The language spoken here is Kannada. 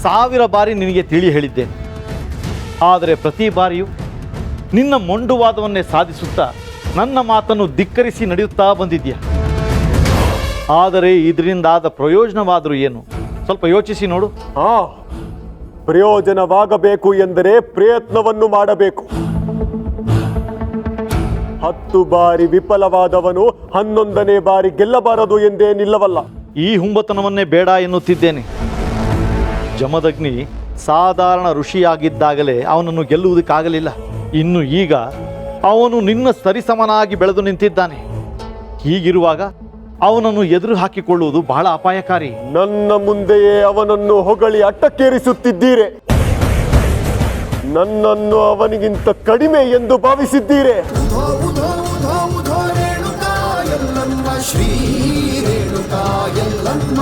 1000 ಬಾರಿ ನಿನಗೆ ತಿಳಿ ಹೇಳಿದ್ದೇನೆ. ಆದರೆ ಪ್ರತಿ ಬಾರಿಯೂ ನಿನ್ನ ಮೊಂಡುವಾದವನ್ನೇ ಸಾಧಿಸುತ್ತಾ ನನ್ನ ಮಾತನ್ನು ಧಿಕ್ಕರಿಸಿ ನಡೆಯುತ್ತಾ ಬಂದಿದ್ಯಾ. ಆದರೆ ಇದರಿಂದಾದ ಪ್ರಯೋಜನವಾದರೂ ಏನು? ಸ್ವಲ್ಪ ಯೋಚಿಸಿ ನೋಡು. ಪ್ರಯೋಜನವಾಗಬೇಕು ಎಂದರೆ ಪ್ರಯತ್ನವನ್ನು ಮಾಡಬೇಕು. 10 ಬಾರಿ ವಿಫಲವಾದವನು 11ನೇ ಬಾರಿ ಗೆಲ್ಲಬಾರದು ಎಂದೇನಿಲ್ಲವಲ್ಲ. ಈ ಹುಂಬತನವನ್ನೇ ಬೇಡ ಎನ್ನುತ್ತಿದ್ದೇನೆ. ಜಮದಗ್ನಿ ಸಾಧಾರಣ ಋಷಿಯಾಗಿದ್ದಾಗಲೇ ಅವನನ್ನು ಗೆಲ್ಲುವುದಕ್ಕಾಗಲಿಲ್ಲ. ಇನ್ನು ಈಗ ಅವನು ನಿನ್ನ ಸರಿಸಮನಾಗಿ ಬೆಳೆದು ನಿಂತಿದ್ದಾನೆ. ಹೀಗಿರುವಾಗ ಅವನನ್ನು ಎದುರು ಹಾಕಿಕೊಳ್ಳುವುದು ಬಹಳ ಅಪಾಯಕಾರಿ. ನನ್ನ ಮುಂದೆಯೇ ಅವನನ್ನು ಹೊಗಳಿ ಅಟ್ಟಕ್ಕೇರಿಸುತ್ತಿದ್ದೀರೆ. ನನ್ನನ್ನು ಅವನಿಗಿಂತ ಕಡಿಮೆ ಎಂದು ಭಾವಿಸಿದ್ದೀರೆ. ಶ್ರೀ ರೇಣುಕಾ ಯಲ್ಲಮ್ಮ